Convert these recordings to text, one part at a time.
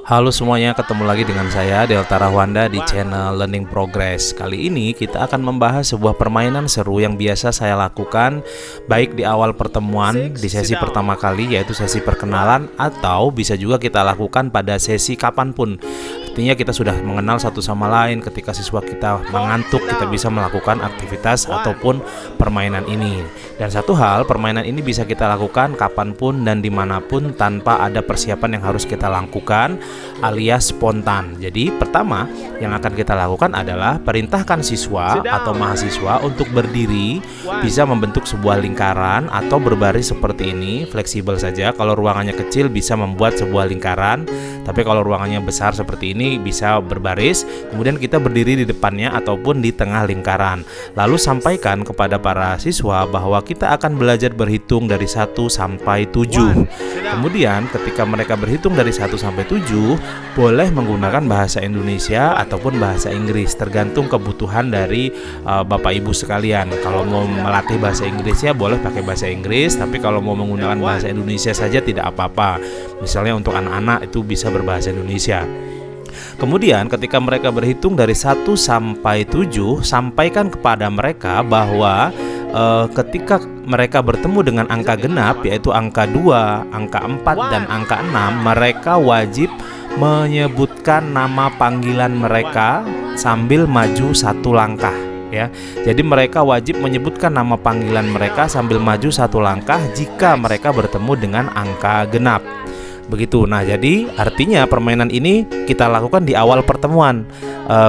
Halo semuanya, ketemu lagi dengan saya Delta Rahwanda di channel Learning Progress. Kali ini kita akan membahas sebuah permainan seru yang biasa saya lakukan baik di awal pertemuan di sesi pertama kali, yaitu sesi perkenalan, atau bisa juga kita lakukan pada sesi kapanpun. Artinya kita sudah mengenal satu sama lain. Ketika siswa kita mengantuk, kita bisa melakukan aktivitas ataupun permainan ini. Dan satu hal, permainan ini bisa kita lakukan kapanpun dan dimanapun tanpa ada persiapan yang harus kita lakukan, alias spontan. Jadi pertama yang akan kita lakukan adalah perintahkan siswa atau mahasiswa untuk berdiri, bisa membentuk sebuah lingkaran atau berbaris seperti ini, fleksibel saja. Kalau ruangannya kecil bisa membuat sebuah lingkaran, tapi kalau ruangannya besar seperti ini bisa berbaris. Kemudian kita berdiri di depannya ataupun di tengah lingkaran. Lalu sampaikan kepada para siswa bahwa kita akan belajar berhitung dari 1 sampai 7. Kemudian ketika mereka berhitung dari 1 sampai 7, boleh menggunakan bahasa Indonesia ataupun bahasa Inggris, tergantung kebutuhan dari Bapak Ibu sekalian. Kalau mau melatih bahasa Inggrisnya boleh pakai bahasa Inggris, tapi kalau mau menggunakan bahasa Indonesia saja tidak apa-apa. Misalnya untuk anak-anak itu bisa berbahasa Indonesia. Kemudian ketika mereka berhitung dari 1 sampai 7, sampaikan kepada mereka bahwa ketika mereka bertemu dengan angka genap, yaitu angka 2, angka 4, dan angka 6, mereka wajib menyebutkan nama panggilan mereka sambil maju 1 langkah, ya. Jadi mereka wajib menyebutkan nama panggilan mereka sambil maju 1 langkah jika mereka bertemu dengan angka genap. Begitu. Nah, jadi artinya permainan ini kita lakukan di awal pertemuan.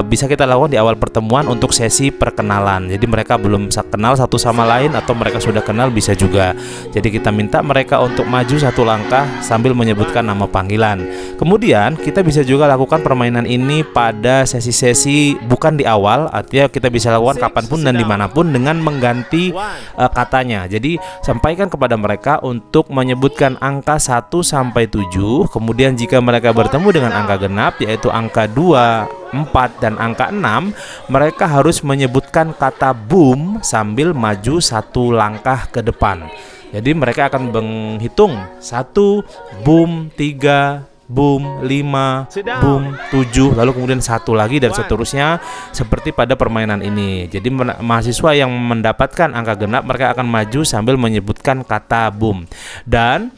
Bisa kita lakukan di awal pertemuan untuk sesi perkenalan. Jadi mereka belum kenal satu sama lain atau mereka sudah kenal bisa juga. Jadi kita minta mereka untuk maju 1 langkah sambil menyebutkan nama panggilan. Kemudian kita bisa juga lakukan permainan ini pada sesi-sesi bukan di awal. Artinya kita bisa lakukan kapanpun dan dimanapun dengan mengganti katanya. Jadi sampaikan kepada mereka untuk menyebutkan angka 1 sampai 7. Kemudian jika mereka bertemu dengan angka genap, yaitu angka 2, 4, dan angka 6, mereka harus menyebutkan kata boom sambil maju 1 langkah ke depan. Jadi mereka akan menghitung 1, boom, 3, boom, 5, boom, 7, lalu kemudian 1 lagi dan seterusnya seperti pada permainan ini. Jadi mahasiswa yang mendapatkan angka genap, mereka akan maju sambil menyebutkan kata boom. Dan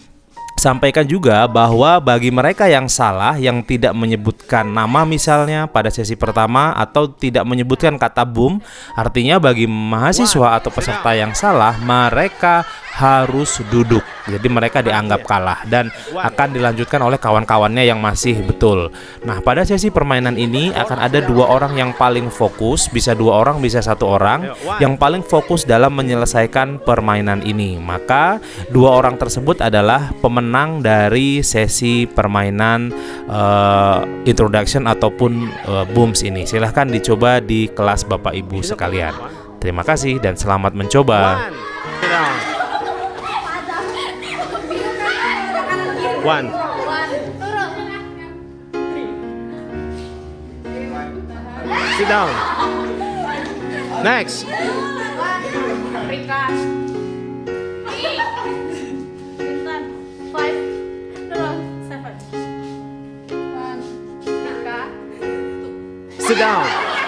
sampaikan juga bahwa bagi mereka yang salah, yang tidak menyebutkan nama misalnya pada sesi pertama atau tidak menyebutkan kata boom, artinya bagi mahasiswa atau peserta yang salah, mereka harus duduk. Jadi mereka dianggap kalah dan akan dilanjutkan oleh kawan-kawannya yang masih betul. Nah, pada sesi permainan ini akan ada 2 orang yang paling fokus, bisa 2 orang, bisa 1 orang yang paling fokus dalam menyelesaikan permainan ini. Maka 2 orang tersebut adalah pemenang dari sesi permainan introduction ataupun booms ini. Silahkan dicoba di kelas Bapak Ibu sekalian. Terima kasih dan selamat mencoba. 1. Sit down. Next. Sit down.